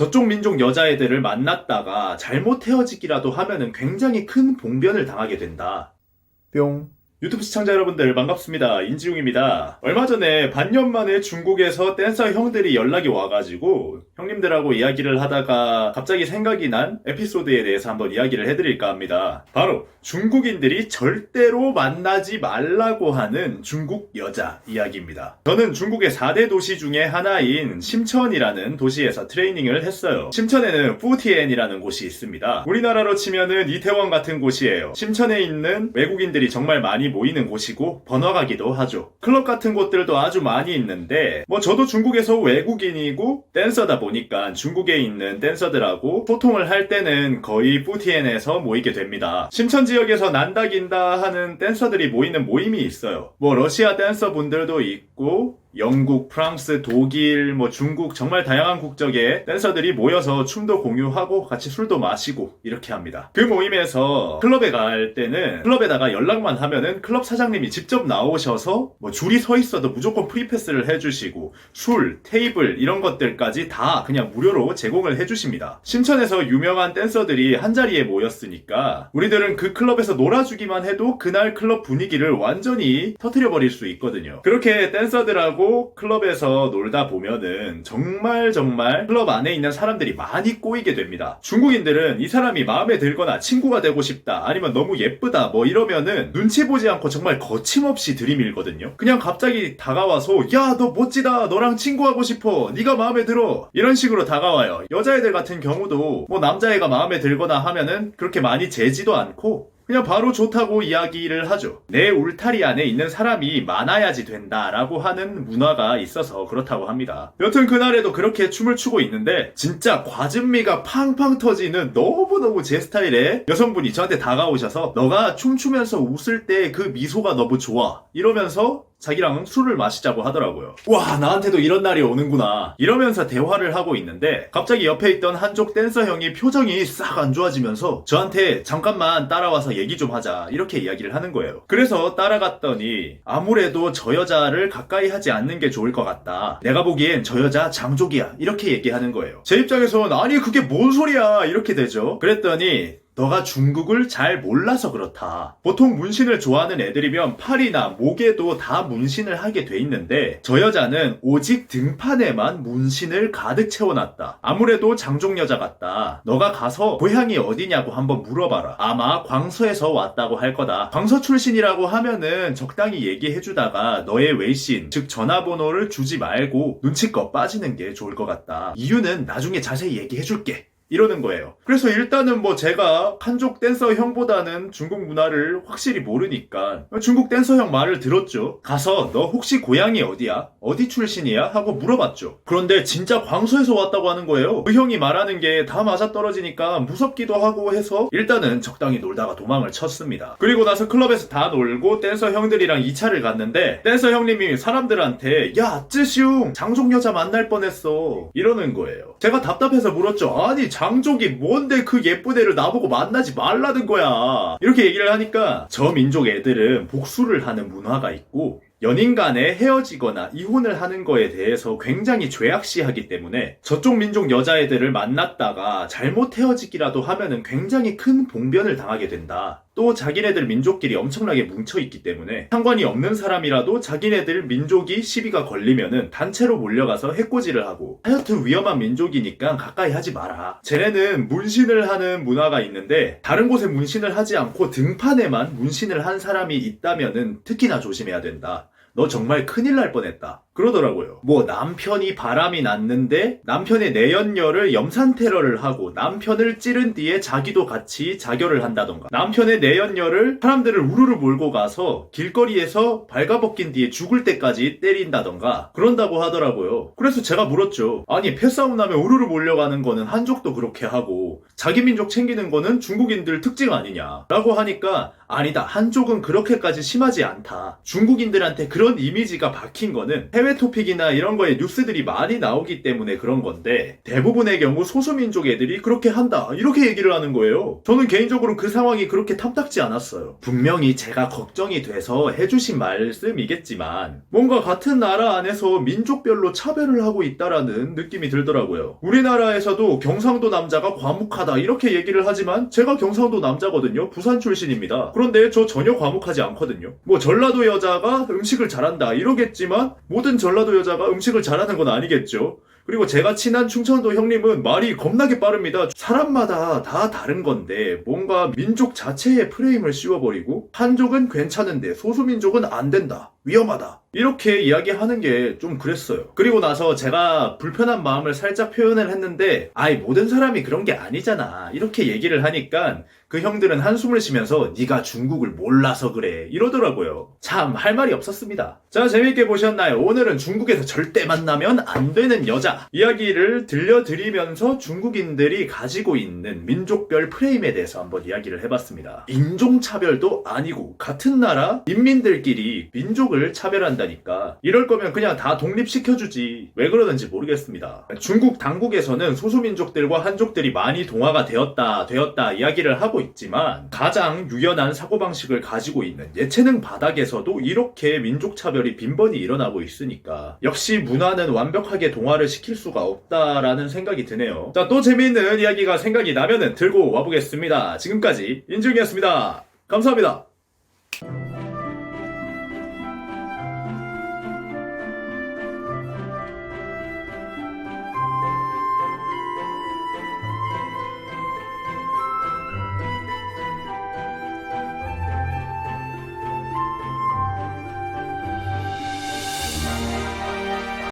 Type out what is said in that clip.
저쪽 민족 여자애들을 만났다가 잘못 헤어지기라도 하면은 굉장히 큰 봉변을 당하게 된다. 뿅. 유튜브 시청자 여러분들 반갑습니다. 인지웅입니다. 얼마 전에 반년 만에 중국에서 댄서 형들이 연락이 와가지고 형님들하고 이야기를 하다가 갑자기 생각이 난 에피소드에 대해서 한번 이야기를 해드릴까 합니다. 바로 중국인들이 절대로 만나지 말라고 하는 중국 여자 이야기입니다. 저는 중국의 4대 도시 중에 하나인 심천이라는 도시에서 트레이닝을 했어요. 심천에는 푸티엔이라는 곳이 있습니다. 우리나라로 치면은 이태원 같은 곳이에요. 심천에 있는 외국인들이 정말 많이 모이는 곳이고 번화가기도 하죠. 클럽 같은 곳들도 아주 많이 있는데 저도 중국에서 외국인이고 댄서다 보니까 중국에 있는 댄서들하고 소통을 할 때는 거의 푸티엔에서 모이게 됩니다. 심천 지역에서 난다긴다 하는 댄서들이 모이는 모임이 있어요. 러시아 댄서 분들도 있고 영국, 프랑스, 독일, 중국 정말 다양한 국적의 댄서들이 모여서 춤도 공유하고 같이 술도 마시고 이렇게 합니다. 그 모임에서 클럽에 갈 때는 클럽에다가 연락만 하면은 클럽 사장님이 직접 나오셔서 줄이 서 있어도 무조건 프리패스를 해주시고 술, 테이블 이런 것들까지 다 그냥 무료로 제공을 해주십니다. 심천에서 유명한 댄서들이 한자리에 모였으니까 우리들은 그 클럽에서 놀아주기만 해도 그날 클럽 분위기를 완전히 터뜨려버릴 수 있거든요. 그렇게 댄서들하고 클럽에서 놀다 보면은 정말 클럽 안에 있는 사람들이 많이 꼬이게 됩니다. 중국인들은 이 사람이 마음에 들거나 친구가 되고 싶다 아니면 너무 예쁘다 이러면은 눈치 보지 않고 정말 거침없이 들이밀거든요. 그냥 갑자기 다가와서 야 너 멋지다 너랑 친구하고 싶어 네가 마음에 들어 이런 식으로 다가와요. 여자애들 같은 경우도 남자애가 마음에 들거나 하면은 그렇게 많이 재지도 않고 그냥 바로 좋다고 이야기를 하죠. 내 울타리 안에 있는 사람이 많아야지 된다라고 하는 문화가 있어서 그렇다고 합니다. 여튼 그날에도 그렇게 춤을 추고 있는데 진짜 과즙미가 팡팡 터지는 너무너무 제 스타일의 여성분이 저한테 다가오셔서 너가 춤추면서 웃을 때 그 미소가 너무 좋아 이러면서 자기랑 술을 마시자고 하더라고요. 와 나한테도 이런 날이 오는구나 이러면서 대화를 하고 있는데 갑자기 옆에 있던 한쪽 댄서 형이 표정이 싹 안 좋아지면서 저한테 잠깐만 따라와서 얘기 좀 하자 이렇게 이야기를 하는 거예요. 그래서 따라갔더니 아무래도 저 여자를 가까이 하지 않는 게 좋을 것 같다. 내가 보기엔 저 여자 장족이야 이렇게 얘기하는 거예요. 제 입장에선 아니 그게 뭔 소리야 이렇게 되죠. 그랬더니 너가 중국을 잘 몰라서 그렇다. 보통 문신을 좋아하는 애들이면 팔이나 목에도 다 문신을 하게 돼 있는데 저 여자는 오직 등판에만 문신을 가득 채워놨다. 아무래도 장족 여자 같다. 너가 가서 고향이 어디냐고 한번 물어봐라. 아마 광서에서 왔다고 할 거다. 광서 출신이라고 하면은 적당히 얘기해주다가 너의 외신, 즉 전화번호를 주지 말고 눈치껏 빠지는 게 좋을 것 같다. 이유는 나중에 자세히 얘기해줄게. 이러는 거예요. 그래서 일단은 제가 한족 댄서 형보다는 중국 문화를 확실히 모르니까 중국 댄서 형 말을 들었죠. 가서 너 혹시 고향이 어디야? 어디 출신이야? 하고 물어봤죠. 그런데 진짜 광서에서 왔다고 하는 거예요. 그 형이 말하는 게 다 맞아떨어지니까 무섭기도 하고 해서 일단은 적당히 놀다가 도망을 쳤습니다. 그리고 나서 클럽에서 다 놀고 댄서 형들이랑 2차를 갔는데 댄서 형님이 사람들한테 야 쯔슝 장족 여자 만날 뻔했어 이러는 거예요. 제가 답답해서 물었죠. 아니 장족이 뭔데 그 예쁜 애를 나보고 만나지 말라는 거야 이렇게 얘기를 하니까 저 민족 애들은 복수를 하는 문화가 있고 연인 간에 헤어지거나 이혼을 하는 거에 대해서 굉장히 죄악시하기 때문에 저쪽 민족 여자애들을 만났다가 잘못 헤어지기라도 하면은 굉장히 큰 봉변을 당하게 된다. 또 자기네들 민족끼리 엄청나게 뭉쳐있기 때문에 상관이 없는 사람이라도 자기네들 민족이 시비가 걸리면은 단체로 몰려가서 해코지를 하고 하여튼 위험한 민족이니까 가까이 하지 마라. 쟤네는 문신을 하는 문화가 있는데 다른 곳에 문신을 하지 않고 등판에만 문신을 한 사람이 있다면은 특히나 조심해야 된다. 너 정말 큰일 날 뻔했다. 그러더라고요. 남편이 바람이 났는데 남편의 내연녀를 염산 테러를 하고 남편을 찌른 뒤에 자기도 같이 자결을 한다던가 남편의 내연녀를 사람들을 우르르 몰고 가서 길거리에서 발가벗긴 뒤에 죽을 때까지 때린다던가 그런다고 하더라고요. 그래서 제가 물었죠. 아니 패싸움 나면 우르르 몰려가는 거는 한족도 그렇게 하고 자기 민족 챙기는 거는 중국인들 특징 아니냐 라고 하니까 아니다 한족은 그렇게까지 심하지 않다. 중국인들한테 그런 이미지가 박힌 거는 해외 해외 토픽이나 이런 거에 뉴스들이 많이 나오기 때문에 그런 건데 대부분의 경우 소수민족 애들이 그렇게 한다 이렇게 얘기를 하는 거예요. 저는 개인적으로 그 상황이 그렇게 탐탁지 않았어요. 분명히 제가 걱정이 돼서 해주신 말씀이겠지만 뭔가 같은 나라 안에서 민족별로 차별을 하고 있다라는 느낌이 들더라고요. 우리나라에서도 경상도 남자가 과묵하다 이렇게 얘기를 하지만 제가 경상도 남자거든요. 부산 출신입니다. 그런데 저 전혀 과묵하지 않거든요. 뭐 전라도 여자가 음식을 잘한다 이러겠지만 모든 전라도 여자가 음식을 잘하는 건 아니겠죠. 그리고 제가 친한 충청도 형님은 말이 겁나게 빠릅니다. 사람마다 다 다른 건데 뭔가 민족 자체의 프레임을 씌워버리고 한족은 괜찮은데 소수민족은 안 된다. 위험하다. 이렇게 이야기하는 게 좀 그랬어요. 그리고 나서 제가 불편한 마음을 살짝 표현을 했는데 아이 모든 사람이 그런 게 아니잖아. 이렇게 얘기를 하니까 그 형들은 한숨을 쉬면서 네가 중국을 몰라서 그래 이러더라고요. 참 할 말이 없었습니다. 자, 재밌게 보셨나요? 오늘은 중국에서 절대 만나면 안 되는 여자 이야기를 들려드리면서 중국인들이 가지고 있는 민족별 프레임에 대해서 한번 이야기를 해봤습니다. 인종차별도 아니고 같은 나라 인민들끼리 민족을 차별한다니까. 이럴 거면 그냥 다 독립시켜주지. 왜 그러는지 모르겠습니다. 중국 당국에서는 소수민족들과 한족들이 많이 동화가 되었다 이야기를 하고 있지만 가장 유연한 사고방식을 가지고 있는 예체능 바닥에서도 이렇게 민족차별이 빈번히 일어나고 있으니까 역시 문화는 완벽하게 동화를 시킬 수가 없다라는 생각이 드네요. 자, 또 재미있는 이야기가 생각이 나면은 들고 와보겠습니다. 지금까지 인중이었습니다. 감사합니다.